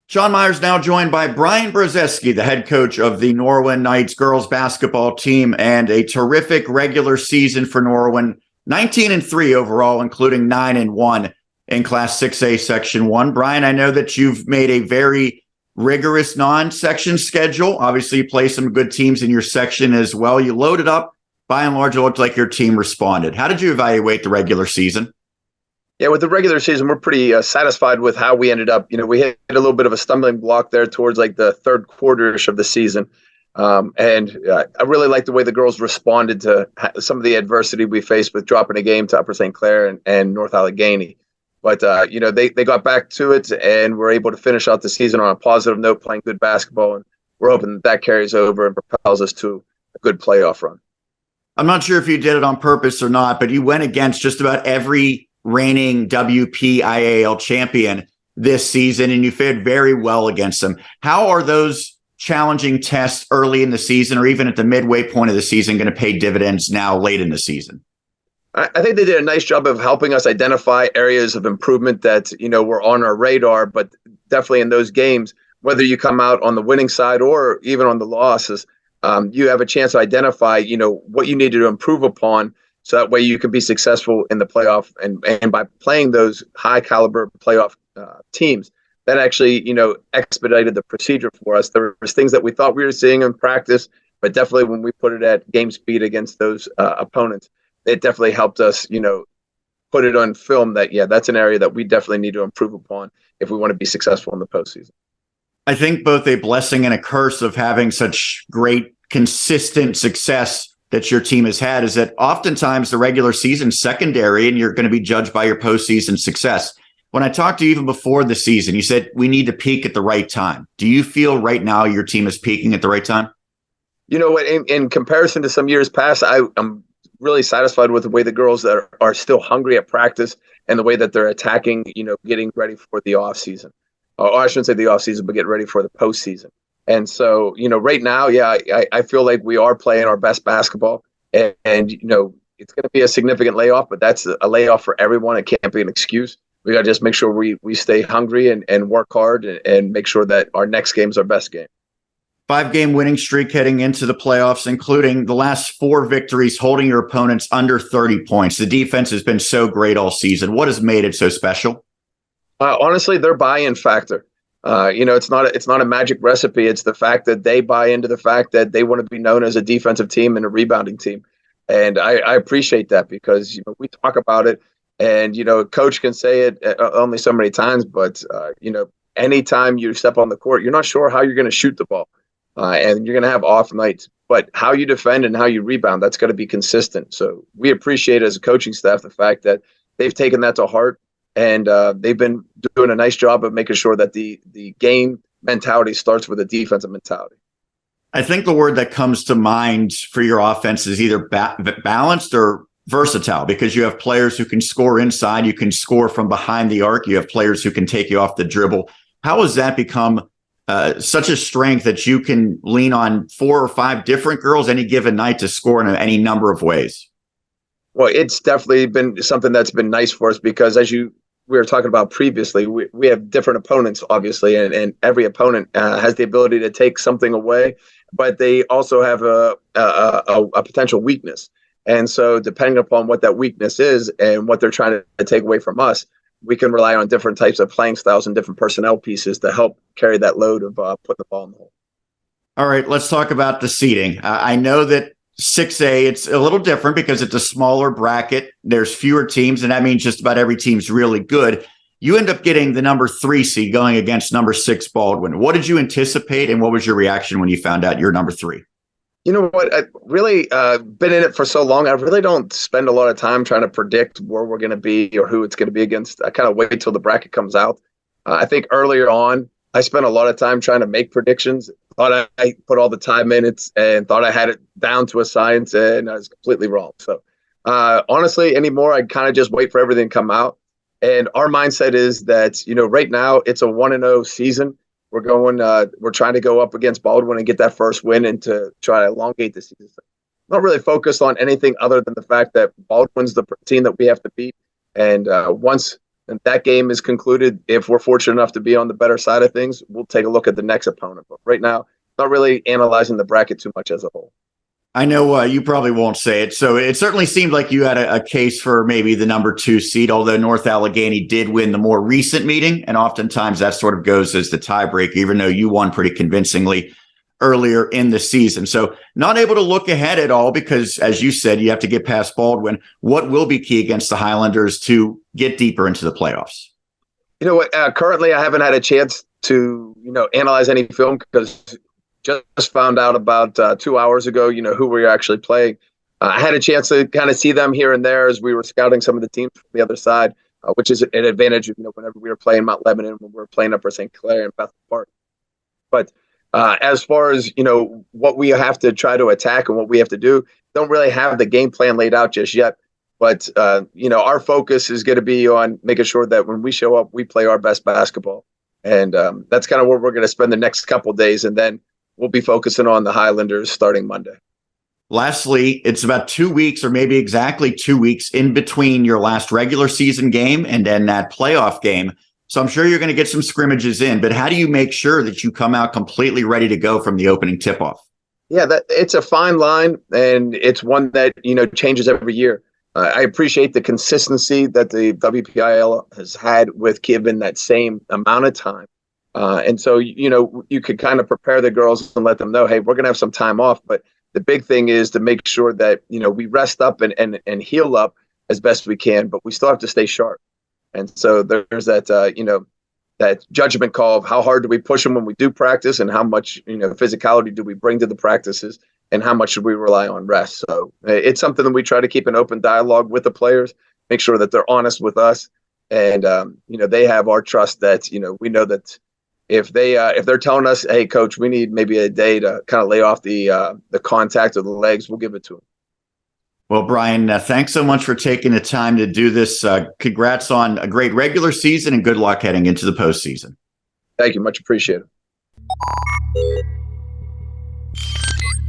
John Meyers now joined by Brian Brozeski, the head coach of the Norwin Knights girls basketball team, and a terrific regular season for Norwin. 19-3 overall, including 9-1 in Class 6A Section 1. Brian, I know that you've made a very rigorous non-section schedule. Obviously, you play some good teams in your section as well. You loaded up. By and large, it looked like your team responded. How did you evaluate the regular season? Yeah, with the regular season, we're pretty satisfied with how we ended up. We hit a little bit of a stumbling block there towards like the third quarter-ish of the season. I really like the way the girls responded to some of the adversity we faced with dropping a game to Upper St. Clair and North Allegheny. But, they got back to it and were able to finish out the season on a positive note, playing good basketball. And we're hoping that carries over and propels us to a good playoff run. I'm not sure if you did it on purpose or not, but you went against just about every reigning WPIAL champion this season, and you fared very well against them. How are those challenging tests early in the season or even at the midway point of the season going to pay dividends now late in the season? I think they did a nice job of helping us identify areas of improvement that, were on our radar, but definitely in those games, whether you come out on the winning side or even on the losses, you have a chance to identify, what you needed to improve upon. So that way you can be successful in the playoff, and by playing those high caliber playoff teams, that actually, expedited the procedure for us. There was things that we thought we were seeing in practice, but definitely when we put it at game speed against those opponents, it definitely helped us, put it on film that, that's an area that we definitely need to improve upon if we want to be successful in the postseason. I think both a blessing and a curse of having such great, consistent success that your team has had is that oftentimes the regular season secondary, and you're going to be judged by your postseason success. When I talked to you even before the season, you said we need to peak at the right time. Do you feel right now your team is peaking at the right time? You know what? In comparison to some years past, I'm really satisfied with the way the girls that are still hungry at practice and the way that they're attacking, getting ready for the off season. Or I shouldn't say the off season, but get ready for the postseason. And so, right now, I feel like we are playing our best basketball, and it's going to be a significant layoff, but that's a layoff for everyone. It can't be an excuse. We got to just make sure we stay hungry and work hard and make sure that our next game is our best game. 5-game winning streak heading into the playoffs, including the last 4 victories, holding your opponents under 30 points. The defense has been so great all season. What has made it so special? Honestly, their buy-in factor. It's not a magic recipe. It's the fact that they buy into the fact that they want to be known as a defensive team and a rebounding team. And I appreciate that because, we talk about it and, coach can say it only so many times, but, anytime you step on the court, you're not sure how you're going to shoot the ball and you're going to have off nights, but how you defend and how you rebound, that's got to be consistent. So we appreciate as a coaching staff, the fact that they've taken that to heart. And they've been doing a nice job of making sure that the game mentality starts with a defensive mentality. I think the word that comes to mind for your offense is either balanced or versatile, because you have players who can score inside, you can score from behind the arc, you have players who can take you off the dribble. How has that become such a strength that you can lean on 4 or 5 different girls any given night to score in any number of ways? Well, it's definitely been something that's been nice for us because as we were talking about previously, we have different opponents, obviously, and every opponent has the ability to take something away, but they also have a potential weakness. And so depending upon what that weakness is and what they're trying to take away from us, we can rely on different types of playing styles and different personnel pieces to help carry that load of putting the ball in the hole. All right, let's talk about the seeding. I know that 6A, it's a little different because it's a smaller bracket. There's fewer teams, and that means just about every team's really good. You end up getting the number 3 seed going against number 6 Baldwin. What did you anticipate, and what was your reaction when you found out you're number 3? You know what? I've really been in it for so long. I really don't spend a lot of time trying to predict where we're going to be or who it's going to be against. I kind of wait till the bracket comes out. I think earlier on, I spent a lot of time trying to make predictions. Thought I put all the time in it and thought I had it down to a science, and I was completely wrong. So honestly, anymore, I kind of just wait for everything to come out. And our mindset is that, right now it's a 1-0 season. We're trying to go up against Baldwin and get that first win and to try to elongate the season. Not really focused on anything other than the fact that Baldwin's the team that we have to beat. And once and that game is concluded, if we're fortunate enough to be on the better side of things, we'll take a look at the next opponent. But right now, not really analyzing the bracket too much as a whole. I know you probably won't say it. So it certainly seemed like you had a case for maybe the number 2 seed, although North Allegheny did win the more recent meeting. And oftentimes that sort of goes as the tiebreaker, even though you won pretty convincingly earlier in the season. So not able to look ahead at all because, as you said, you have to get past Baldwin. What will be key against the Highlanders to get deeper into the playoffs? You know what? Currently, I haven't had a chance to, analyze any film because just found out about 2 hours ago, who we were actually playing. I had a chance to kind of see them here and there as we were scouting some of the teams from the other side, which is an advantage, whenever we were playing Mount Lebanon, when we were playing Upper St. Clair and Bethel Park. But as far as, what we have to try to attack and what we have to do, don't really have the game plan laid out just yet. But, our focus is going to be on making sure that when we show up, we play our best basketball. And that's kind of where we're going to spend the next couple of days. And then we'll be focusing on the Highlanders starting Monday. Lastly, it's about 2 weeks or maybe exactly 2 weeks in between your last regular season game and then that playoff game. So I'm sure you're going to get some scrimmages in, but how do you make sure that you come out completely ready to go from the opening tip-off? Yeah, it's a fine line, and it's one that, changes every year. I appreciate the consistency that the WPIAL has had with given that same amount of time. And so, you could kind of prepare the girls and let them know, hey, we're going to have some time off. But the big thing is to make sure that, we rest up and heal up as best we can, but we still have to stay sharp. And so there's that, that judgment call of how hard do we push them when we do practice and how much, physicality do we bring to the practices and how much should we rely on rest. So it's something that we try to keep an open dialogue with the players, make sure that they're honest with us. And, they have our trust that, we know that if they're telling us, hey, coach, we need maybe a day to kind of lay off the contact of the legs, we'll give it to them. Well, Brian, thanks so much for taking the time to do this. Congrats on a great regular season and good luck heading into the postseason. Thank you. Much appreciated.